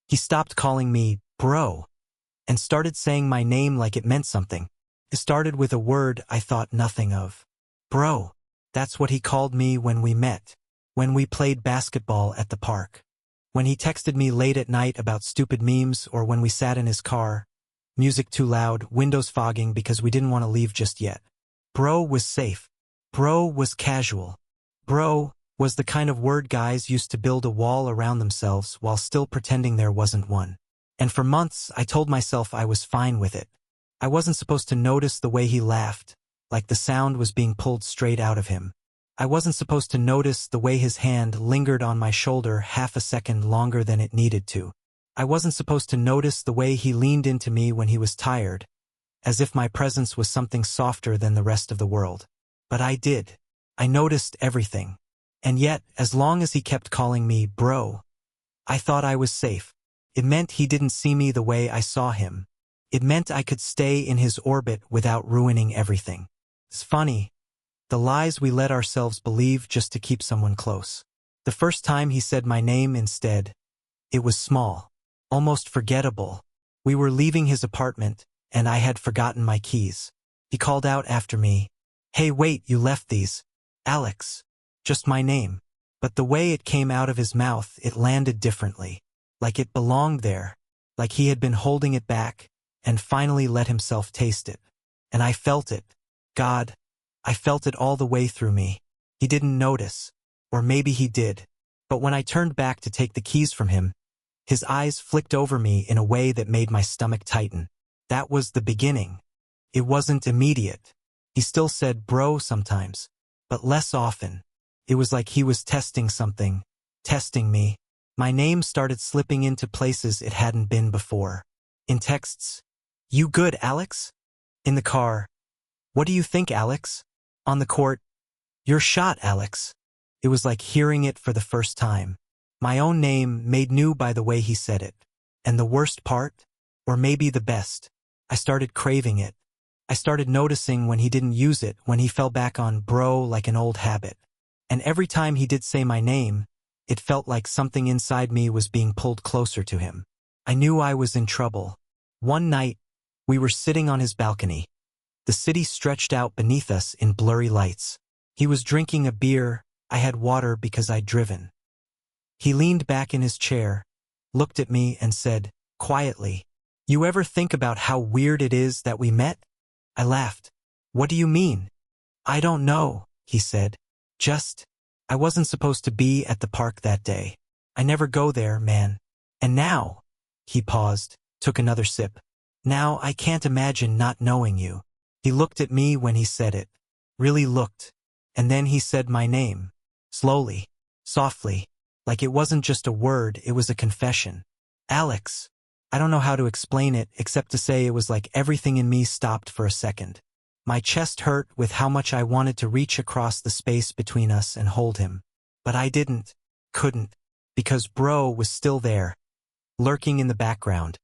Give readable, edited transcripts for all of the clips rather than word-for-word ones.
He stopped calling me bro and started saying my name like it meant something. It started with a word I thought nothing of. Bro. That's what he called me when we met. When we played basketball at the park. When he texted me late at night about stupid memes, or when we sat in his car. Music too loud, windows fogging because we didn't want to leave just yet. Bro was safe. Bro was casual. Bro was the kind of word guys used to build a wall around themselves while still pretending there wasn't one. And for months, I told myself I was fine with it. I wasn't supposed to notice the way he laughed, like the sound was being pulled straight out of him. I wasn't supposed to notice the way his hand lingered on my shoulder half a second longer than it needed to. I wasn't supposed to notice the way he leaned into me when he was tired, as if my presence was something softer than the rest of the world. But I did. I noticed everything. And yet, as long as he kept calling me bro, I thought I was safe. It meant he didn't see me the way I saw him. It meant I could stay in his orbit without ruining everything. It's funny, the lies we let ourselves believe just to keep someone close. The first time he said my name instead, it was small, almost forgettable. We were leaving his apartment, and I had forgotten my keys. He called out after me, "Hey, wait, you left these." Alex. Just my name. But the way it came out of his mouth, it landed differently. Like it belonged there. Like he had been holding it back, and finally let himself taste it. And I felt it. God, I felt it all the way through me. He didn't notice. Or maybe he did. But when I turned back to take the keys from him, his eyes flicked over me in a way that made my stomach tighten. That was the beginning. It wasn't immediate. He still said bro sometimes, but less often. It was like he was testing something, testing me. My name started slipping into places it hadn't been before. In texts, "You good, Alex?" In the car, "What do you think, Alex?" On the court, "You're shot, Alex." It was like hearing it for the first time. My own name made new by the way he said it. And the worst part, or maybe the best, I started craving it. I started noticing when he didn't use it, when he fell back on bro like an old habit. And every time he did say my name, it felt like something inside me was being pulled closer to him. I knew I was in trouble. One night, we were sitting on his balcony. The city stretched out beneath us in blurry lights. He was drinking a beer, I had water because I'd driven. He leaned back in his chair, looked at me and said, quietly, "You ever think about how weird it is that we met?" I laughed. "What do you mean?" "I don't know," he said. I wasn't supposed to be at the park that day. I never go there, man. And now," he paused, took another sip. "Now I can't imagine not knowing you." He looked at me when he said it. Really looked. And then he said my name. Slowly. Softly. Like it wasn't just a word, it was a confession. "Alex." I don't know how to explain it except to say it was like everything in me stopped for a second. My chest hurt with how much I wanted to reach across the space between us and hold him. But I couldn't, because bro was still there, lurking in the background,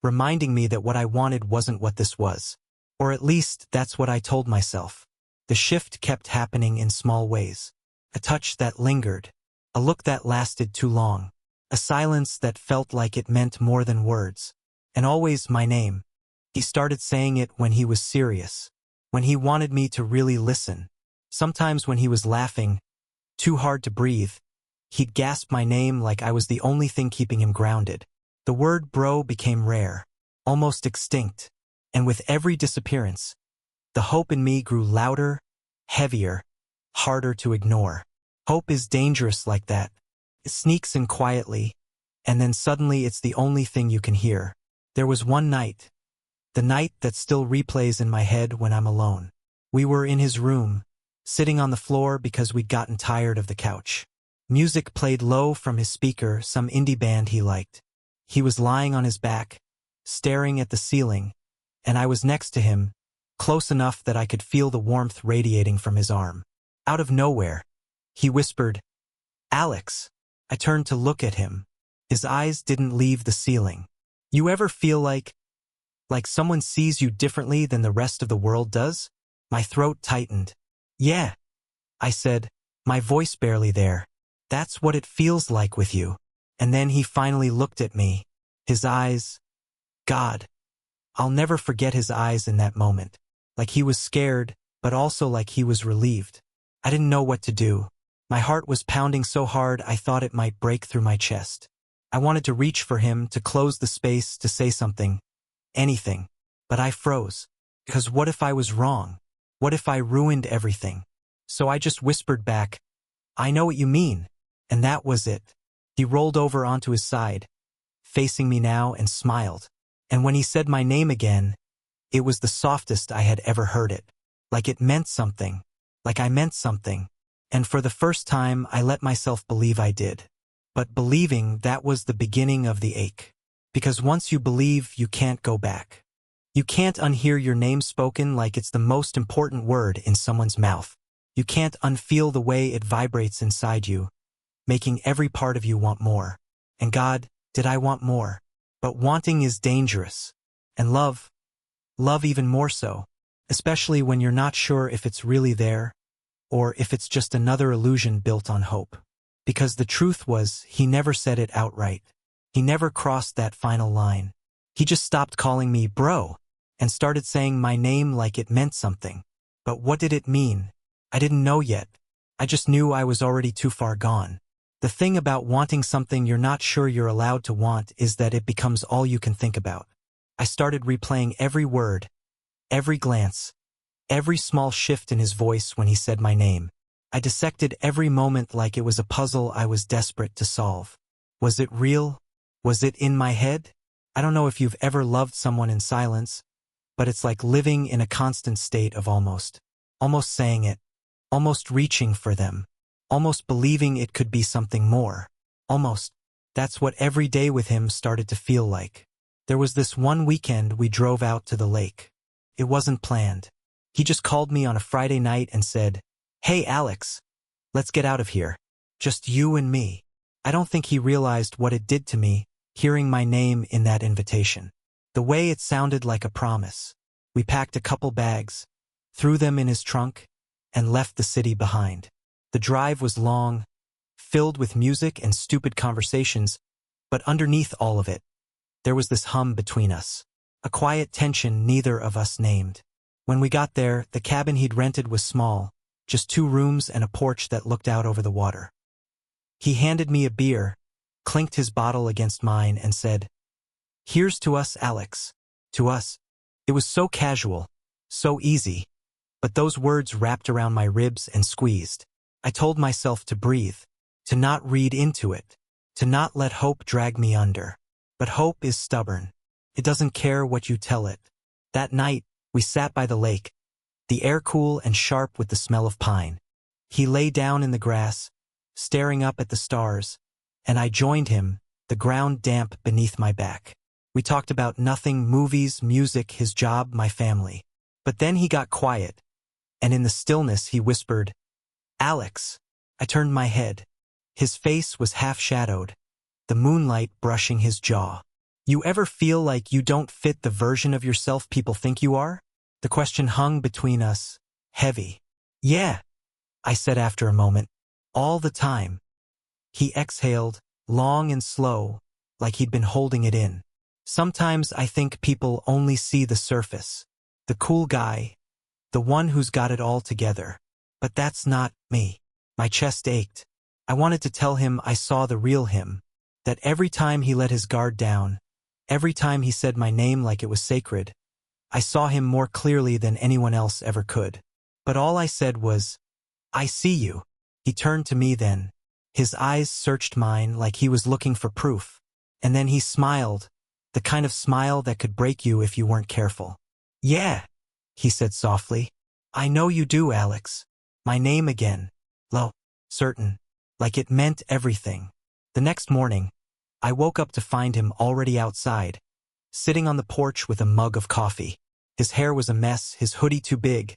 reminding me that what I wanted wasn't what this was. Or at least that's what I told myself. The shift kept happening in small ways. A touch that lingered, a look that lasted too long, a silence that felt like it meant more than words. And always my name. He started saying it when he was serious. When he wanted me to really listen. Sometimes when he was laughing, too hard to breathe, he'd gasp my name like I was the only thing keeping him grounded. The word bro became rare, almost extinct, and with every disappearance, the hope in me grew louder, heavier, harder to ignore. Hope is dangerous like that. It sneaks in quietly, and then suddenly it's the only thing you can hear. There was one night, the night that still replays in my head when I'm alone. We were in his room, sitting on the floor because we'd gotten tired of the couch. Music played low from his speaker, some indie band he liked. He was lying on his back, staring at the ceiling, and I was next to him, close enough that I could feel the warmth radiating from his arm. Out of nowhere, he whispered, "Alex." I turned to look at him. His eyes didn't leave the ceiling. "You ever feel like someone sees you differently than the rest of the world does?" My throat tightened. "Yeah," I said, my voice barely there. "That's what it feels like with you." And then he finally looked at me. His eyes, God, I'll never forget his eyes in that moment. Like he was scared, but also like he was relieved. I didn't know what to do. My heart was pounding so hard I thought it might break through my chest. I wanted to reach for him, to close the space, to say something, anything. But I froze. Because what if I was wrong? What if I ruined everything? So I just whispered back, I know what you mean. And that was it. He rolled over onto his side, facing me now, and smiled. And when he said my name again, it was the softest I had ever heard it. Like it meant something. Like I meant something. And for the first time, I let myself believe I did. But believing, that was the beginning of the ache. Because once you believe, you can't go back. You can't unhear your name spoken like it's the most important word in someone's mouth. You can't unfeel the way it vibrates inside you, making every part of you want more. And God, did I want more? But wanting is dangerous. And love even more so. Especially when you're not sure if it's really there, or if it's just another illusion built on hope. Because the truth was, he never said it outright. He never crossed that final line. He just stopped calling me bro, and started saying my name like it meant something. But what did it mean? I didn't know yet. I just knew I was already too far gone. The thing about wanting something you're not sure you're allowed to want is that it becomes all you can think about. I started replaying every word, every glance, every small shift in his voice when he said my name. I dissected every moment like it was a puzzle I was desperate to solve. Was it real? Was it in my head? I don't know if you've ever loved someone in silence, but it's like living in a constant state of almost saying it, almost reaching for them, almost believing it could be something more. Almost. That's what every day with him started to feel like. There was this one weekend we drove out to the lake. It wasn't planned. He just called me on a Friday night and said, "Hey Alex, let's get out of here. Just you and me." I don't think he realized what it did to me, hearing my name in that invitation. The way it sounded like a promise. We packed a couple bags, threw them in his trunk, and left the city behind. The drive was long, filled with music and stupid conversations, but underneath all of it, there was this hum between us. A quiet tension neither of us named. When we got there, the cabin he'd rented was small, just 2 rooms and a porch that looked out over the water. He handed me a beer, clinked his bottle against mine, and said, "Here's to us, Alex." To us. It was so casual, so easy, but those words wrapped around my ribs and squeezed. I told myself to breathe, to not read into it, to not let hope drag me under. But hope is stubborn. It doesn't care what you tell it. That night, we sat by the lake, the air cool and sharp with the smell of pine. He lay down in the grass, staring up at the stars, and I joined him, the ground damp beneath my back. We talked about nothing: movies, music, his job, my family. But then he got quiet, and in the stillness he whispered, "Alex." I turned my head. His face was half-shadowed, the moonlight brushing his jaw. You ever feel like you don't fit the version of yourself people think you are? The question hung between us, heavy. "Yeah," I said after a moment. "All the time." He exhaled, long and slow, like he'd been holding it in. "Sometimes I think people only see the surface. The cool guy, the one who's got it all together. But that's not me." My chest ached. I wanted to tell him I saw the real him, that every time he let his guard down, every time he said my name like it was sacred, I saw him more clearly than anyone else ever could. But all I said was, "I see you." He turned to me then. His eyes searched mine like he was looking for proof. And then he smiled, the kind of smile that could break you if you weren't careful. "Yeah," he said softly. "I know you do, Alex. My name again. Low, certain, like it meant everything." The next morning, I woke up to find him already outside, sitting on the porch with a mug of coffee. His hair was a mess, his hoodie too big,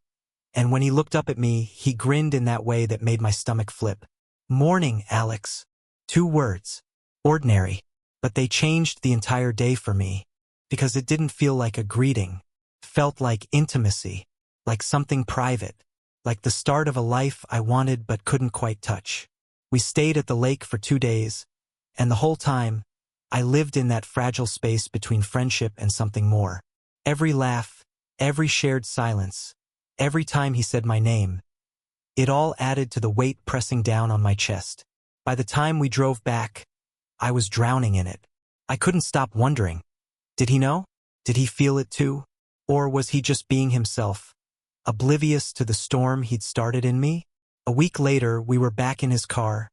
and when he looked up at me, he grinned in that way that made my stomach flip. "Morning, Alex." 2 words. Ordinary. But they changed the entire day for me, because it didn't feel like a greeting. It felt like intimacy, like something private, like the start of a life I wanted but couldn't quite touch. We stayed at the lake for 2 days, and the whole time, I lived in that fragile space between friendship and something more. Every laugh, every shared silence, every time he said my name, it all added to the weight pressing down on my chest. By the time we drove back, I was drowning in it. I couldn't stop wondering. Did he know? Did he feel it too? Or was he just being himself, oblivious to the storm he'd started in me? A week later, we were back in his car,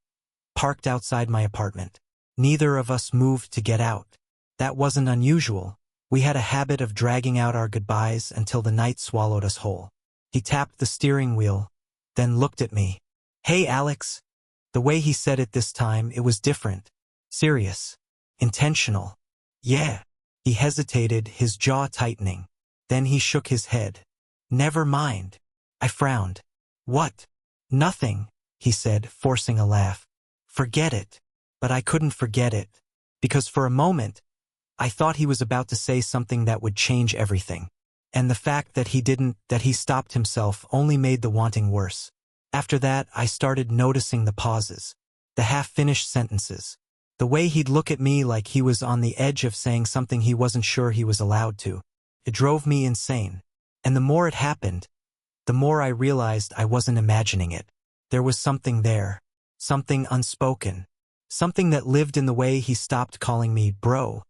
parked outside my apartment. Neither of us moved to get out. That wasn't unusual. We had a habit of dragging out our goodbyes until the night swallowed us whole. He tapped the steering wheel, then looked at me. "Hey, Alex." The way he said it this time, it was different. Serious. Intentional. "Yeah." He hesitated, his jaw tightening. Then he shook his head. "Never mind." I frowned. "What?" "Nothing," he said, forcing a laugh. "Forget it." But I couldn't forget it. Because for a moment, I thought he was about to say something that would change everything. And the fact that he didn't, that he stopped himself, only made the wanting worse. After that, I started noticing the pauses, the half-finished sentences, the way he'd look at me like he was on the edge of saying something he wasn't sure he was allowed to. It drove me insane. And the more it happened, the more I realized I wasn't imagining it. There was something there, something unspoken, something that lived in the way he stopped calling me bro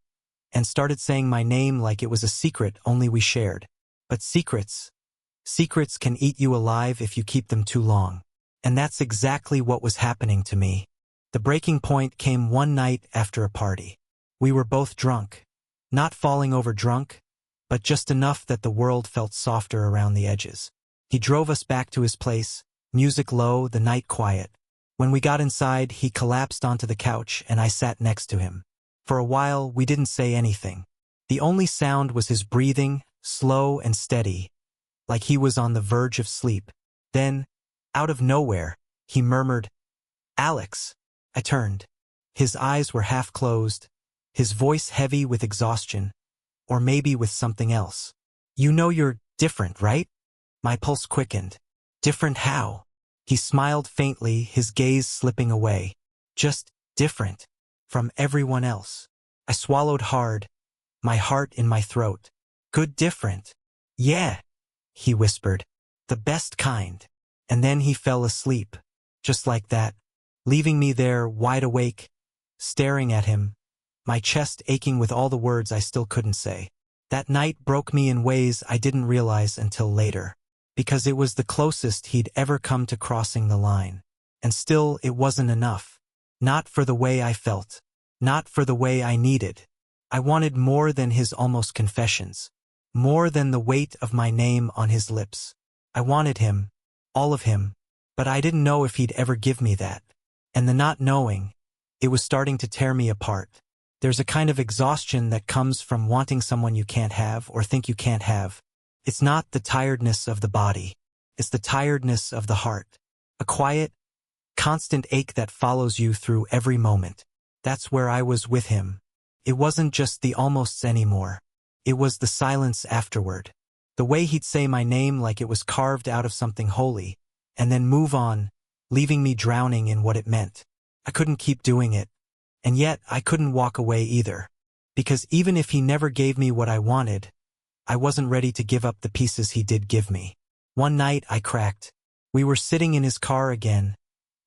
and started saying my name like it was a secret only we shared. But secrets can eat you alive if you keep them too long. And that's exactly what was happening to me. The breaking point came one night after a party. We were both drunk. Not falling over drunk, but just enough that the world felt softer around the edges. He drove us back to his place, music low, the night quiet. When we got inside, he collapsed onto the couch and I sat next to him. For a while, we didn't say anything. The only sound was his breathing, slow and steady, like he was on the verge of sleep. Then, out of nowhere, he murmured, "Alex." I turned. His eyes were half closed, his voice heavy with exhaustion, or maybe with something else. "You know you're different, right?" My pulse quickened. "Different how?" He smiled faintly, his gaze slipping away. "Just different. From everyone else." I swallowed hard, my heart in my throat. "Good different." "Yeah," he whispered. "The best kind." And then he fell asleep. Just like that, leaving me there wide awake, staring at him, my chest aching with all the words I still couldn't say. That night broke me in ways I didn't realize until later. Because it was the closest he'd ever come to crossing the line. And still, it wasn't enough. Not for the way I felt. Not for the way I needed. I wanted more than his almost confessions. More than the weight of my name on his lips. I wanted him. All of him. But I didn't know if he'd ever give me that. And the not knowing, it was starting to tear me apart. There's a kind of exhaustion that comes from wanting someone you can't have or think you can't have. It's not the tiredness of the body. It's the tiredness of the heart. A quiet, constant ache that follows you through every moment. That's where I was with him. It wasn't just the almosts anymore. It was the silence afterward. The way he'd say my name like it was carved out of something holy, and then move on, leaving me drowning in what it meant. I couldn't keep doing it. And yet, I couldn't walk away either. Because even if he never gave me what I wanted, I wasn't ready to give up the pieces he did give me. One night, I cracked. We were sitting in his car again,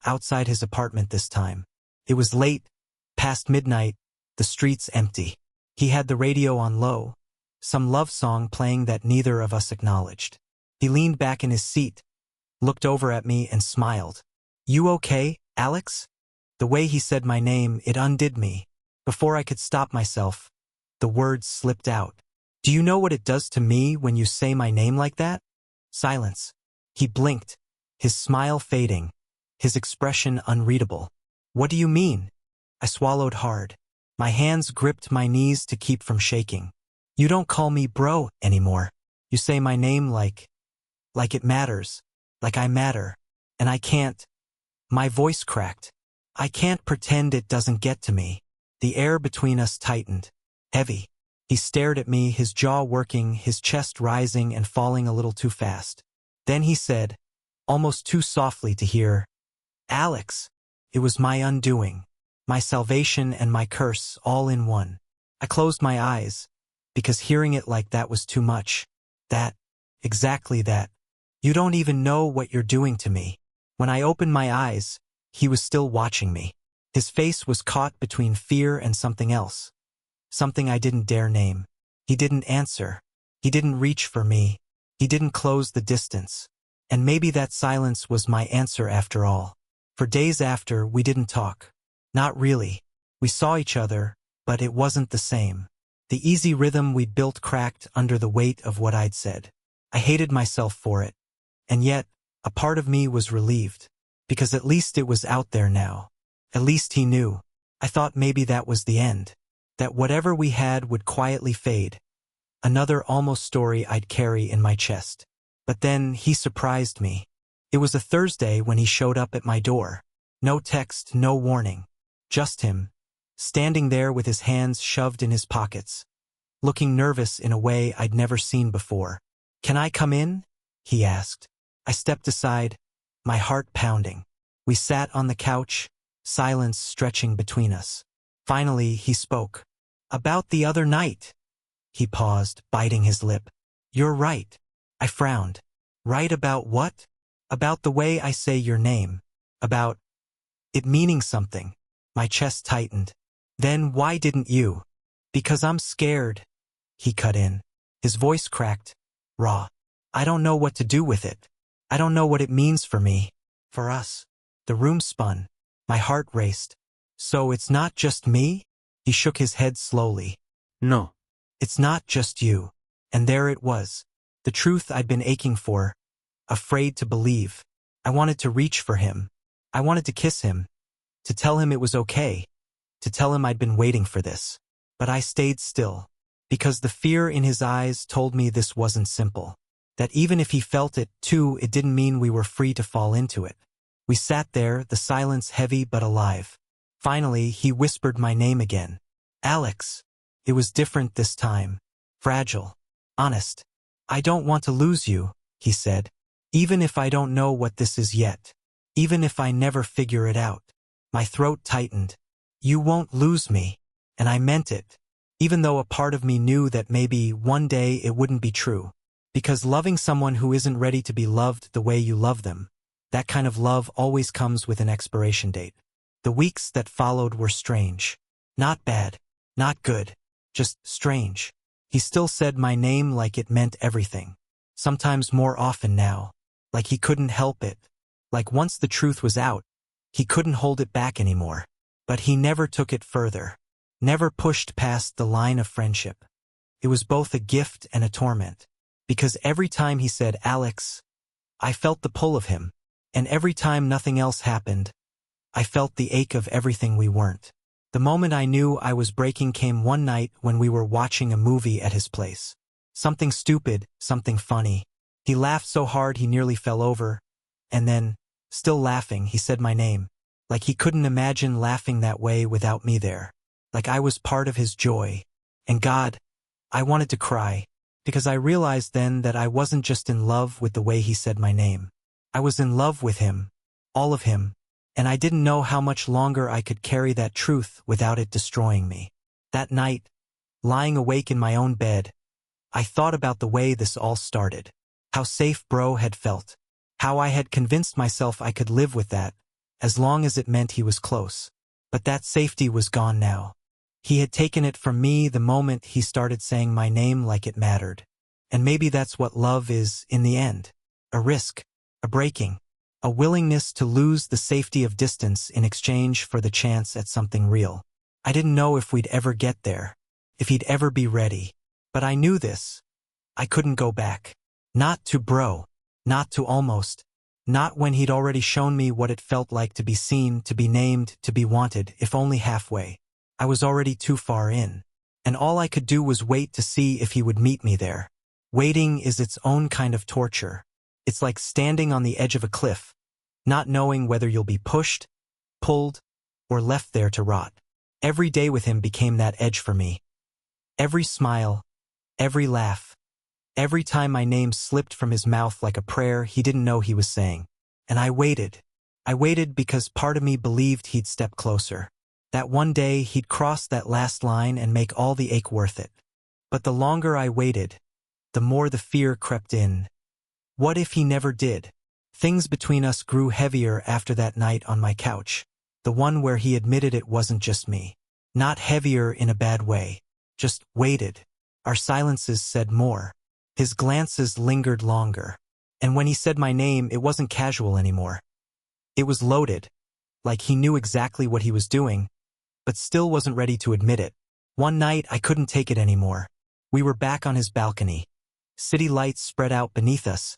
outside his apartment this time. It was late, past midnight, the streets empty. He had the radio on low, some love song playing that neither of us acknowledged. He leaned back in his seat, looked over at me and smiled. "You okay, Alex?" The way he said my name, it undid me. Before I could stop myself, the words slipped out. "Do you know what it does to me when you say my name like that?" Silence. He blinked, his smile fading, his expression unreadable. "What do you mean?" I swallowed hard. My hands gripped my knees to keep from shaking. "You don't call me bro anymore. You say my name like it matters, like I matter, and I can't." My voice cracked. "I can't pretend it doesn't get to me." The air between us tightened, heavy. He stared at me, his jaw working, his chest rising and falling a little too fast. Then he said, almost too softly to hear, "Alex." It was my undoing. my salvation and my curse all in one. I closed my eyes, because hearing it like that was too much. That, exactly that. You don't even know what you're doing to me. When I opened my eyes, he was still watching me. His face was caught between fear and something else. Something I didn't dare name. He didn't answer. He didn't reach for me. He didn't close the distance. And maybe that silence was my answer after all. For days after, we didn't talk. Not really. We saw each other, but it wasn't the same. The easy rhythm we'd built cracked under the weight of what I'd said. I hated myself for it. And yet, a part of me was relieved. Because at least it was out there now. At least he knew. I thought maybe that was the end. That whatever we had would quietly fade. Another almost story I'd carry in my chest. But then he surprised me. It was a Thursday when he showed up at my door. No text, no warning. Just him, standing there with his hands shoved in his pockets. Looking nervous in a way I'd never seen before. "Can I come in?" he asked. I stepped aside, my heart pounding. We sat on the couch, silence stretching between us. Finally, he spoke. "About the other night." He paused, biting his lip. "You're right." I frowned. "Right about what?" "About the way I say your name. About it meaning something." My chest tightened. "Then why didn't you?" "Because I'm scared." He cut in. His voice cracked, raw. "I don't know what to do with it. I don't know what it means for me. For us." The room spun. My heart raced. "So it's not just me?" He shook his head slowly. "No. It's not just you." And there it was. The truth I'd been aching for. Afraid to believe. I wanted to reach for him. I wanted to kiss him. To tell him it was okay. To tell him I'd been waiting for this. But I stayed still. Because the fear in his eyes told me this wasn't simple. That even if he felt it, too, it didn't mean we were free to fall into it. We sat there, the silence heavy but alive. Finally, he whispered my name again. "Alex." It was different this time. Fragile. Honest. "I don't want to lose you," he said. "Even if I don't know what this is yet. Even if I never figure it out." My throat tightened. "You won't lose me." And I meant it. Even though a part of me knew that maybe one day it wouldn't be true. Because loving someone who isn't ready to be loved the way you love them, that kind of love always comes with an expiration date. The weeks that followed were strange. Not bad. Not good. Just strange. He still said my name like it meant everything. Sometimes more often now. Like he couldn't help it. Like once the truth was out, he couldn't hold it back anymore. But he never took it further. Never pushed past the line of friendship. It was both a gift and a torment. Because every time he said Alex, I felt the pull of him. And every time nothing else happened, I felt the ache of everything we weren't. The moment I knew I was breaking came one night when we were watching a movie at his place. Something stupid, something funny. He laughed so hard he nearly fell over. And then, still laughing, he said my name. Like he couldn't imagine laughing that way without me there. Like I was part of his joy. And God, I wanted to cry. Because I realized then that I wasn't just in love with the way he said my name. I was in love with him. All of him. And I didn't know how much longer I could carry that truth without it destroying me. That night, lying awake in my own bed, I thought about the way this all started. How safe bro had felt. How I had convinced myself I could live with that, as long as it meant he was close. But that safety was gone now. He had taken it from me the moment he started saying my name like it mattered. And maybe that's what love is in the end. A risk. A breaking. A willingness to lose the safety of distance in exchange for the chance at something real. I didn't know if we'd ever get there. If he'd ever be ready. But I knew this. I couldn't go back. Not to bro. Not to almost. Not when he'd already shown me what it felt like to be seen, to be named, to be wanted, if only halfway. I was already too far in. And all I could do was wait to see if he would meet me there. Waiting is its own kind of torture. It's like standing on the edge of a cliff, not knowing whether you'll be pushed, pulled, or left there to rot. Every day with him became that edge for me. Every smile, every laugh, every time my name slipped from his mouth like a prayer he didn't know he was saying. And I waited. I waited because part of me believed he'd step closer. That one day he'd cross that last line and make all the ache worth it. But the longer I waited, the more the fear crept in. What if he never did? Things between us grew heavier after that night on my couch, the one where he admitted it wasn't just me. Not heavier in a bad way, just weighted. Our silences said more. His glances lingered longer. And when he said my name, it wasn't casual anymore. It was loaded, like he knew exactly what he was doing, but still wasn't ready to admit it. One night, I couldn't take it anymore. We were back on his balcony. City lights spread out beneath us,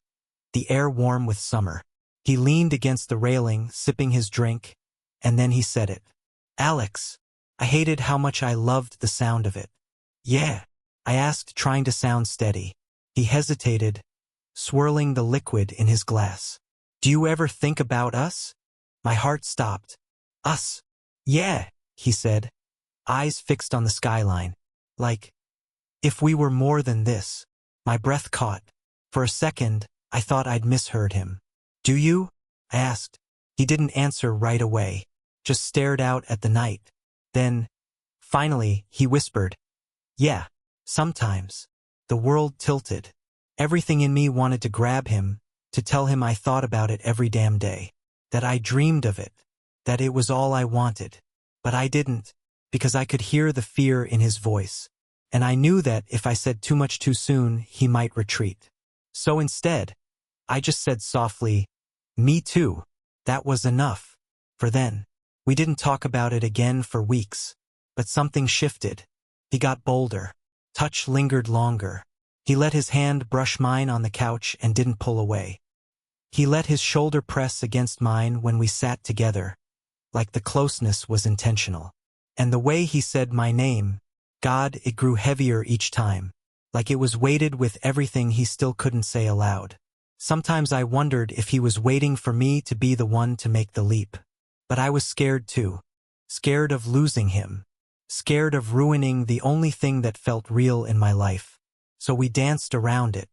the air warm with summer. He leaned against the railing, sipping his drink, and then he said it. "Alex." I hated how much I loved the sound of it. "Yeah," I asked, trying to sound steady. He hesitated, swirling the liquid in his glass. "Do you ever think about us?" My heart stopped. "Us?" "Yeah," he said, eyes fixed on the skyline. "Like, if we were more than this." My breath caught. For a second, I thought I'd misheard him. "Do you?" I asked. He didn't answer right away, just stared out at the night. Then, finally, he whispered, "Yeah, sometimes." The world tilted. Everything in me wanted to grab him, to tell him I thought about it every damn day, that I dreamed of it, that it was all I wanted. But I didn't, because I could hear the fear in his voice, and I knew that if I said too much too soon, he might retreat. So instead, I just said softly, "Me too." That was enough. For then, we didn't talk about it again for weeks. But something shifted. He got bolder. Touch lingered longer. He let his hand brush mine on the couch and didn't pull away. He let his shoulder press against mine when we sat together, like the closeness was intentional. And the way he said my name, God, it grew heavier each time, like it was weighted with everything he still couldn't say aloud. Sometimes I wondered if he was waiting for me to be the one to make the leap. But I was scared too. Scared of losing him. Scared of ruining the only thing that felt real in my life. So we danced around it,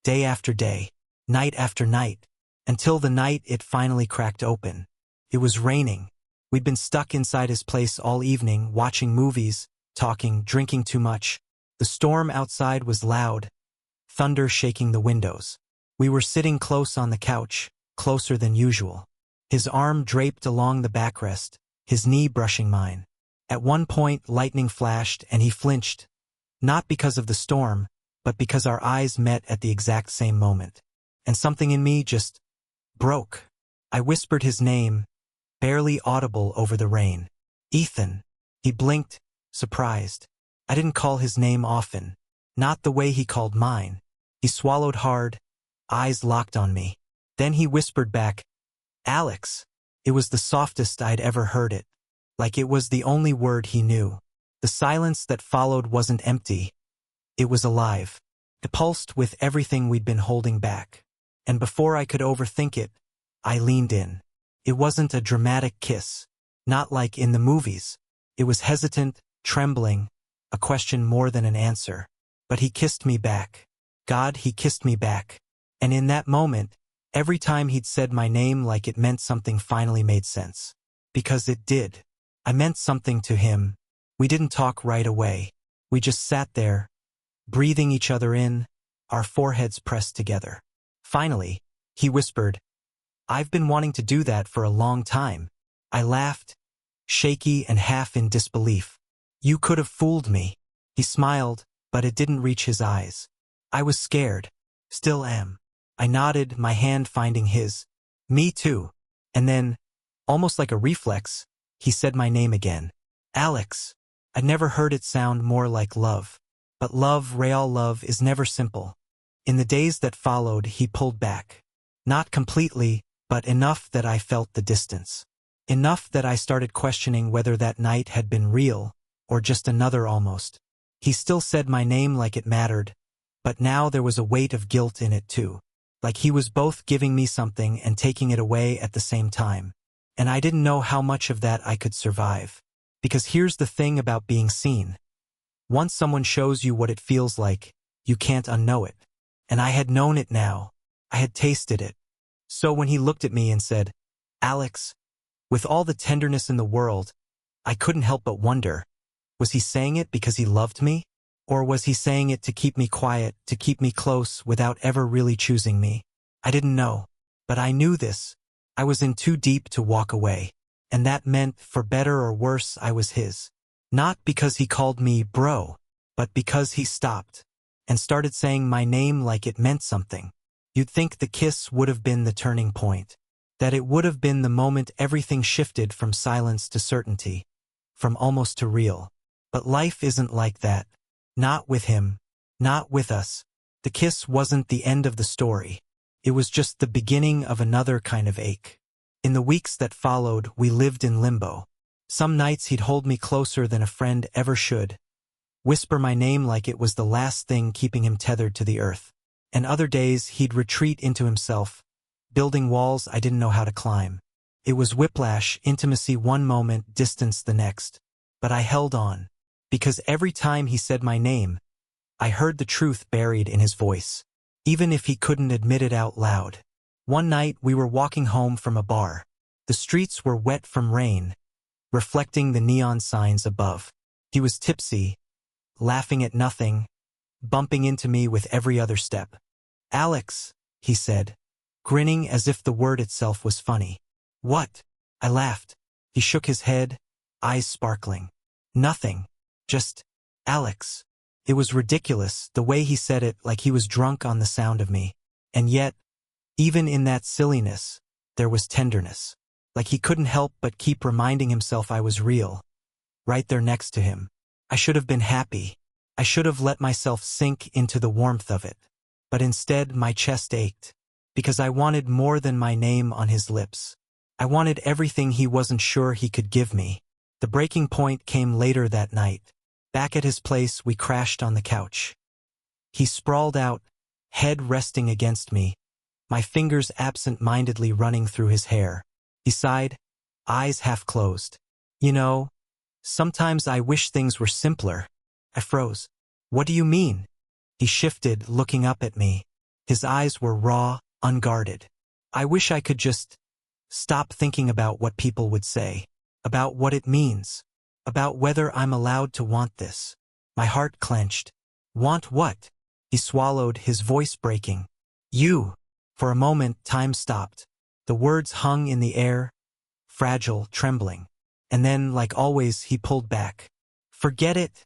day after day, night after night, until the night it finally cracked open. It was raining. We'd been stuck inside his place all evening, watching movies, talking, drinking too much. The storm outside was loud, thunder shaking the windows. We were sitting close on the couch, closer than usual. His arm draped along the backrest, his knee brushing mine. At one point, lightning flashed and he flinched, not because of the storm, but because our eyes met at the exact same moment. And something in me just broke. I whispered his name, barely audible over the rain. "Ethan." He blinked, surprised. I didn't call his name often, not the way he called mine. He swallowed hard, eyes locked on me. Then he whispered back, "Alex." It was the softest I'd ever heard it, like it was the only word he knew. The silence that followed wasn't empty. It was alive. It pulsed with everything we'd been holding back. And before I could overthink it, I leaned in. It wasn't a dramatic kiss, not like in the movies. It was hesitant, trembling, a question more than an answer. But he kissed me back. God, he kissed me back. And in that moment, every time he'd said my name, like it meant something finally made sense. Because it did. I meant something to him. We didn't talk right away. We just sat there, breathing each other in, our foreheads pressed together. Finally, he whispered, "I've been wanting to do that for a long time." I laughed, shaky and half in disbelief. "You could have fooled me." He smiled, but it didn't reach his eyes. I was scared. Still am. I nodded, my hand finding his. "Me too." And then, almost like a reflex, he said my name again. "Alex." I'd never heard it sound more like love. But love, real love, is never simple. In the days that followed, he pulled back. Not completely, but enough that I felt the distance. Enough that I started questioning whether that night had been real, or just another almost. He still said my name like it mattered, but now there was a weight of guilt in it too. Like he was both giving me something and taking it away at the same time. And I didn't know how much of that I could survive. Because here's the thing about being seen. Once someone shows you what it feels like, you can't unknow it. And I had known it now. I had tasted it. So when he looked at me and said, "Alex," with all the tenderness in the world, I couldn't help but wonder, was he saying it because he loved me? Or was he saying it to keep me quiet, to keep me close without ever really choosing me? I didn't know. But I knew this. I was in too deep to walk away. And that meant, for better or worse, I was his. Not because he called me bro, but because he stopped and started saying my name like it meant something. You'd think the kiss would have been the turning point. That it would have been the moment everything shifted from silence to certainty, from almost to real. But life isn't like that. Not with him. Not with us. The kiss wasn't the end of the story. It was just the beginning of another kind of ache. In the weeks that followed, we lived in limbo. Some nights he'd hold me closer than a friend ever should, whisper my name like it was the last thing keeping him tethered to the earth. And other days he'd retreat into himself, building walls I didn't know how to climb. It was whiplash, intimacy one moment, distance the next. But I held on, because every time he said my name, I heard the truth buried in his voice, even if he couldn't admit it out loud. One night we were walking home from a bar. The streets were wet from rain, reflecting the neon signs above. He was tipsy, laughing at nothing, bumping into me with every other step. "Alex," he said, grinning as if the word itself was funny. "What?" I laughed. He shook his head, eyes sparkling. "Nothing. Just Alex." It was ridiculous, the way he said it, like he was drunk on the sound of me. And yet, even in that silliness, there was tenderness. Like he couldn't help but keep reminding himself I was real, right there next to him. I should have been happy. I should have let myself sink into the warmth of it. But instead, my chest ached, because I wanted more than my name on his lips. I wanted everything he wasn't sure he could give me. The breaking point came later that night. Back at his place, we crashed on the couch. He sprawled out, head resting against me, my fingers absent-mindedly running through his hair. He sighed, eyes half closed. "You know, sometimes I wish things were simpler." I froze. "What do you mean?" He shifted, looking up at me. His eyes were raw, unguarded. "I wish I could just stop thinking about what people would say, about what it means, about whether I'm allowed to want this." My heart clenched. "Want what?" He swallowed, his voice breaking. "You." For a moment, time stopped. The words hung in the air, fragile, trembling. And then, like always, he pulled back. "Forget it,"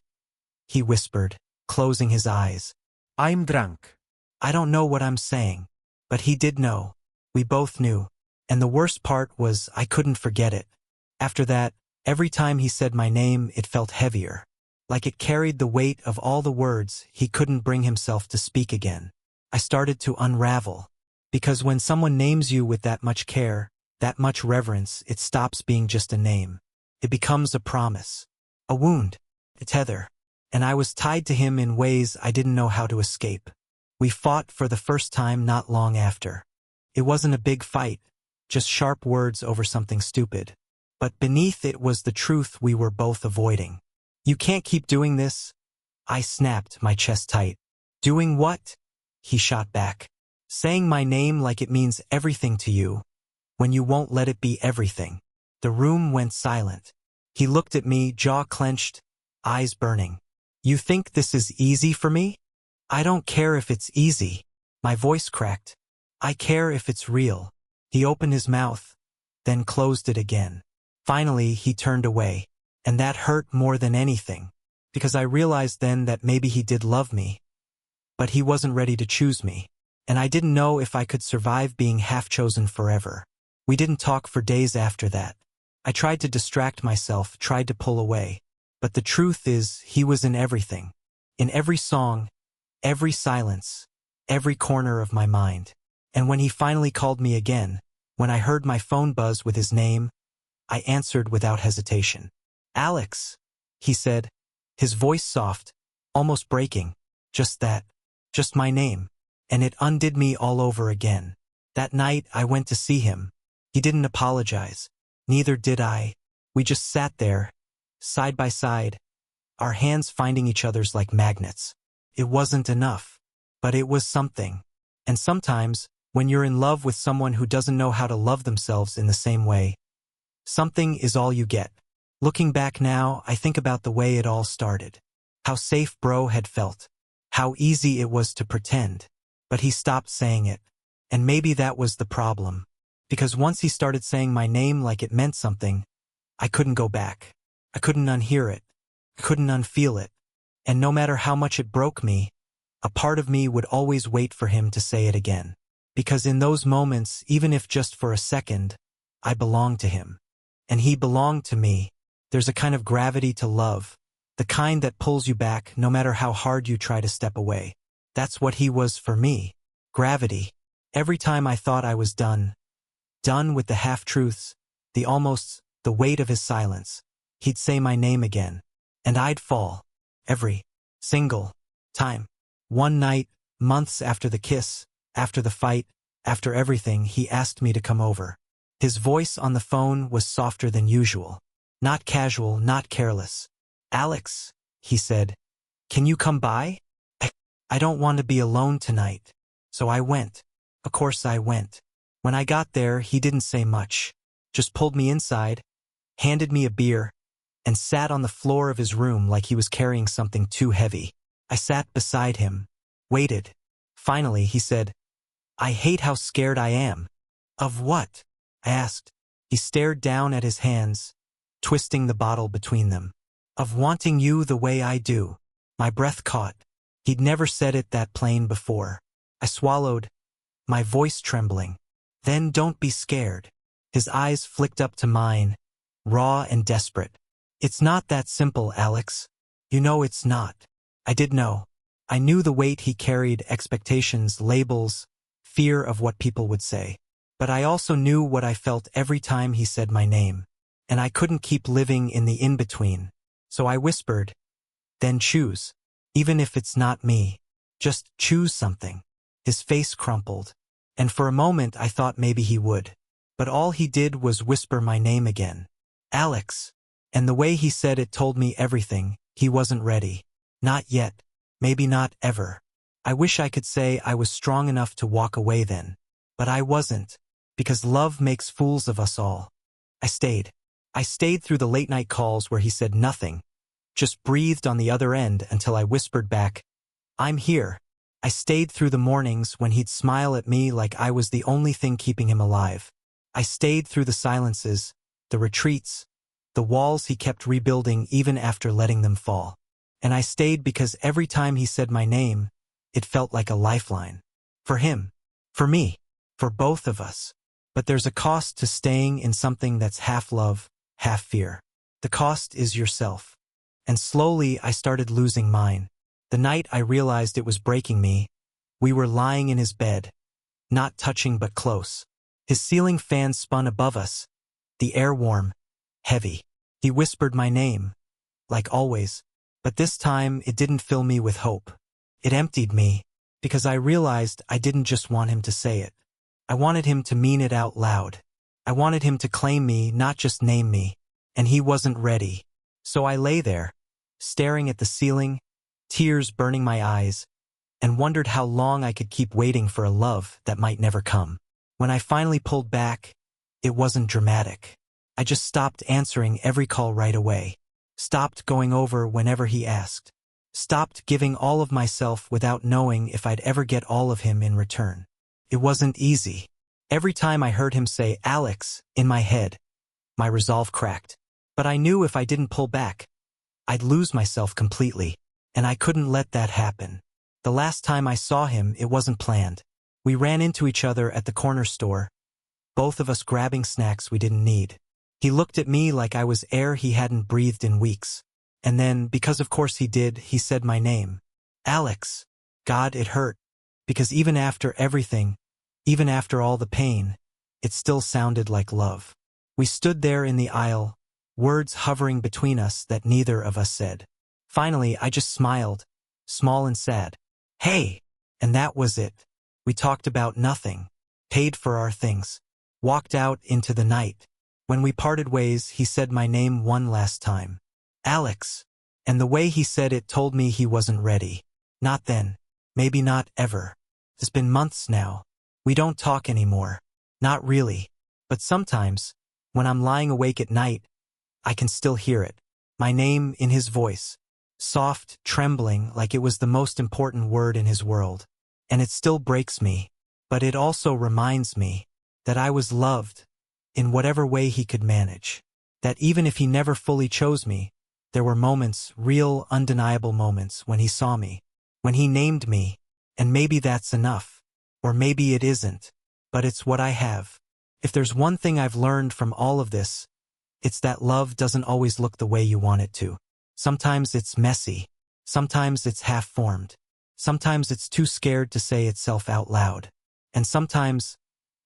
he whispered, closing his eyes. I'm drunk. I don't know what I'm saying, but he did know. We both knew. And the worst part was I couldn't forget it. After that, every time he said my name, it felt heavier, like it carried the weight of all the words he couldn't bring himself to speak again. I started to unravel. Because when someone names you with that much care, that much reverence, it stops being just a name. It becomes a promise, a wound, a tether. And I was tied to him in ways I didn't know how to escape. We fought for the first time not long after. It wasn't a big fight, just sharp words over something stupid. But beneath it was the truth we were both avoiding. "You can't keep doing this," I snapped, my chest tight. "Doing what?" he shot back. "Saying my name like it means everything to you, when you won't let it be everything." The room went silent. He looked at me, jaw clenched, eyes burning. "You think this is easy for me?" "I don't care if it's easy." My voice cracked. "I care if it's real." He opened his mouth, then closed it again. Finally, he turned away. And that hurt more than anything, because I realized then that maybe he did love me, but he wasn't ready to choose me. And I didn't know if I could survive being half-chosen forever. We didn't talk for days after that. I tried to distract myself, tried to pull away. But the truth is, he was in everything. In every song, every silence, every corner of my mind. And when he finally called me again, when I heard my phone buzz with his name, I answered without hesitation. "Alex," he said, his voice soft, almost breaking. Just that. Just my name. And it undid me all over again. That night, I went to see him. He didn't apologize. Neither did I. We just sat there, side by side, our hands finding each other's like magnets. It wasn't enough, but it was something. And sometimes, when you're in love with someone who doesn't know how to love themselves in the same way, something is all you get. Looking back now, I think about the way it all started. How safe bro had felt. How easy it was to pretend. But he stopped saying it. And maybe that was the problem. Because once he started saying my name like it meant something, I couldn't go back. I couldn't unhear it. I couldn't unfeel it. And no matter how much it broke me, a part of me would always wait for him to say it again. Because in those moments, even if just for a second, I belonged to him. And he belonged to me. There's a kind of gravity to love, the kind that pulls you back no matter how hard you try to step away. That's what he was for me. Gravity. Every time I thought I was done with the half-truths, the almosts, the weight of his silence, he'd say my name again. And I'd fall. Every single time. One night, months after the kiss, after the fight, after everything, he asked me to come over. His voice on the phone was softer than usual. Not casual, not careless. "Alex," he said, "can you come by? I don't want to be alone tonight." So I went. Of course I went. When I got there, he didn't say much. Just pulled me inside, handed me a beer, and sat on the floor of his room like he was carrying something too heavy. I sat beside him, waited. Finally, he said, "I hate how scared I am." "Of what?" I asked. He stared down at his hands, twisting the bottle between them. "Of wanting you the way I do." My breath caught. He'd never said it that plain before. I swallowed, my voice trembling. "Then don't be scared." His eyes flicked up to mine, raw and desperate. "It's not that simple, Alex. You know it's not." I did know. I knew the weight he carried, expectations, labels, fear of what people would say. But I also knew what I felt every time he said my name. And I couldn't keep living in the in-between. So I whispered, "Then choose. Even if it's not me. Just choose something." His face crumpled. And for a moment I thought maybe he would. But all he did was whisper my name again. "Alex." And the way he said it told me everything. He wasn't ready. Not yet. Maybe not ever. I wish I could say I was strong enough to walk away then. But I wasn't. Because love makes fools of us all. I stayed. I stayed through the late-night calls where he said nothing, just breathed on the other end until I whispered back, "I'm here." I stayed through the mornings when he'd smile at me like I was the only thing keeping him alive. I stayed through the silences, the retreats, the walls he kept rebuilding even after letting them fall. And I stayed because every time he said my name, it felt like a lifeline. For him. For me. For both of us. But there's a cost to staying in something that's half love, half fear. The cost is yourself. And slowly I started losing mine. The night I realized it was breaking me, we were lying in his bed, not touching but close. His ceiling fan spun above us, the air warm, heavy. He whispered my name, like always, but this time it didn't fill me with hope. It emptied me, because I realized I didn't just want him to say it. I wanted him to mean it out loud. I wanted him to claim me, not just name me. And he wasn't ready. So I lay there, staring at the ceiling, tears burning my eyes, and wondered how long I could keep waiting for a love that might never come. When I finally pulled back, it wasn't dramatic. I just stopped answering every call right away. Stopped going over whenever he asked. Stopped giving all of myself without knowing if I'd ever get all of him in return. It wasn't easy. Every time I heard him say "Alex" in my head, my resolve cracked. But I knew if I didn't pull back, I'd lose myself completely. And I couldn't let that happen. The last time I saw him, it wasn't planned. We ran into each other at the corner store, both of us grabbing snacks we didn't need. He looked at me like I was air he hadn't breathed in weeks. And then, because of course he did, he said my name. "Alex." God, it hurt. Because even after everything, even after all the pain, it still sounded like love. We stood there in the aisle, words hovering between us that neither of us said. Finally, I just smiled, small and sad. "Hey!" And that was it. We talked about nothing, paid for our things, walked out into the night. When we parted ways, he said my name one last time. "Alex." And the way he said it told me he wasn't ready. Not then. Maybe not ever. It's been months now. We don't talk anymore. Not really. But sometimes, when I'm lying awake at night, I can still hear it. My name in his voice. Soft, trembling, like it was the most important word in his world. And it still breaks me. But it also reminds me that I was loved in whatever way he could manage. That even if he never fully chose me, there were moments, real, undeniable moments, when he saw me, when he named me, and maybe that's enough. Or maybe it isn't. But it's what I have. If there's one thing I've learned from all of this, it's that love doesn't always look the way you want it to. Sometimes it's messy. Sometimes it's half-formed. Sometimes it's too scared to say itself out loud. And sometimes,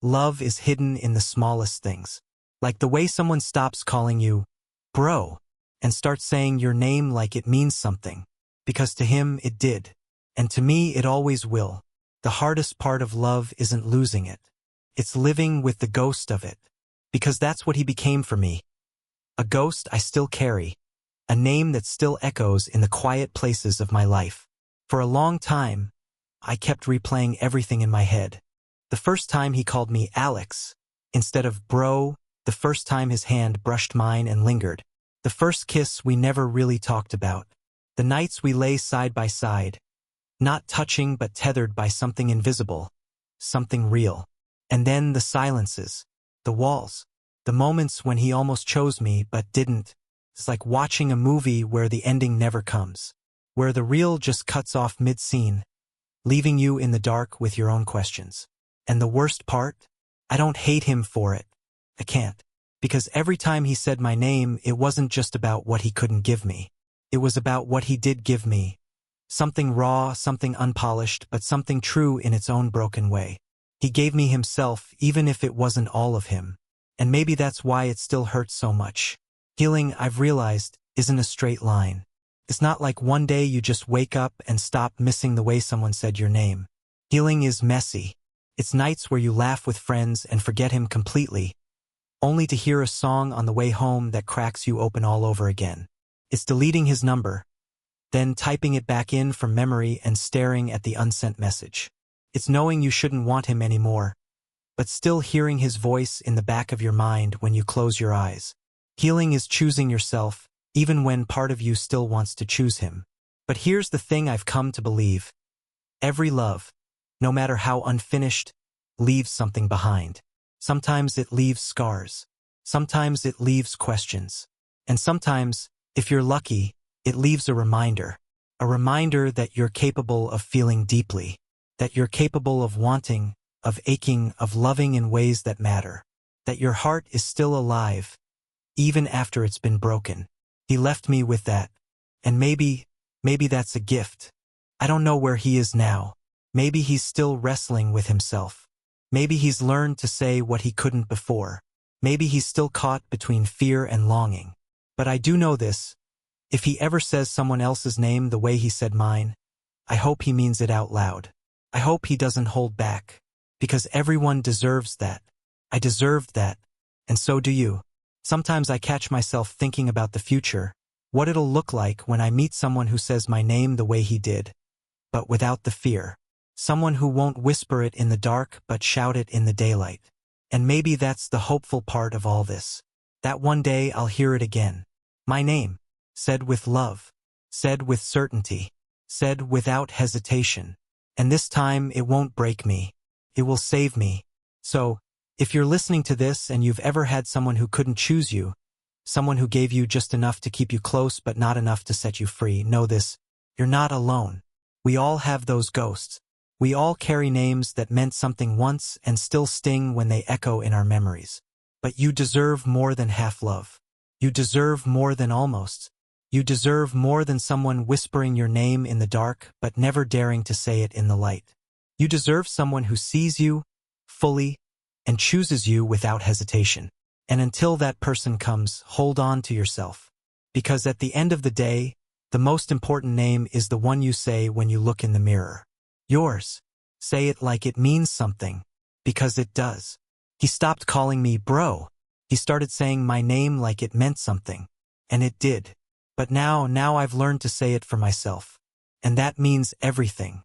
love is hidden in the smallest things. Like the way someone stops calling you, bro, and starts saying your name like it means something. Because to him it did. And to me it always will. The hardest part of love isn't losing it. It's living with the ghost of it. Because that's what he became for me. A ghost I still carry. A name that still echoes in the quiet places of my life. For a long time, I kept replaying everything in my head. The first time he called me Alex, instead of bro, the first time his hand brushed mine and lingered. The first kiss we never really talked about. The nights we lay side by side, not touching but tethered by something invisible, something real. And then the silences, the walls, the moments when he almost chose me but didn't. It's like watching a movie where the ending never comes, where the reel just cuts off mid-scene, leaving you in the dark with your own questions. And the worst part? I don't hate him for it. I can't. Because every time he said my name, it wasn't just about what he couldn't give me. It was about what he did give me. Something raw, something unpolished, but something true in its own broken way. He gave me himself, even if it wasn't all of him. And maybe that's why it still hurts so much. Healing, I've realized, isn't a straight line. It's not like one day you just wake up and stop missing the way someone said your name. Healing is messy. It's nights where you laugh with friends and forget him completely, only to hear a song on the way home that cracks you open all over again. It's deleting his number, then typing it back in from memory and staring at the unsent message. It's knowing you shouldn't want him anymore, but still hearing his voice in the back of your mind when you close your eyes. Healing is choosing yourself, even when part of you still wants to choose him. But here's the thing I've come to believe. Every love, no matter how unfinished, leaves something behind. Sometimes it leaves scars. Sometimes it leaves questions. And sometimes, if you're lucky, it leaves a reminder. A reminder that you're capable of feeling deeply. That you're capable of wanting, of aching, of loving in ways that matter. That your heart is still alive, even after it's been broken. He left me with that. And maybe that's a gift. I don't know where he is now. Maybe he's still wrestling with himself. Maybe he's learned to say what he couldn't before. Maybe he's still caught between fear and longing. But I do know this. If he ever says someone else's name the way he said mine, I hope he means it out loud. I hope he doesn't hold back. Because everyone deserves that. I deserved that. And so do you. Sometimes I catch myself thinking about the future, what it'll look like when I meet someone who says my name the way he did, but without the fear. Someone who won't whisper it in the dark but shout it in the daylight. And maybe that's the hopeful part of all this. That one day I'll hear it again. My name. Said with love. Said with certainty. Said without hesitation. And this time it won't break me. It will save me. So, if you're listening to this and you've ever had someone who couldn't choose you, someone who gave you just enough to keep you close but not enough to set you free, know this. You're not alone. We all have those ghosts. We all carry names that meant something once and still sting when they echo in our memories. But you deserve more than half love. You deserve more than almost. You deserve more than someone whispering your name in the dark but never daring to say it in the light. You deserve someone who sees you fully and chooses you without hesitation. And until that person comes, hold on to yourself. Because at the end of the day, the most important name is the one you say when you look in the mirror. Yours. Say it like it means something. Because it does. He stopped calling me bro. He started saying my name like it meant something. And it did. But now I've learned to say it for myself. And that means everything.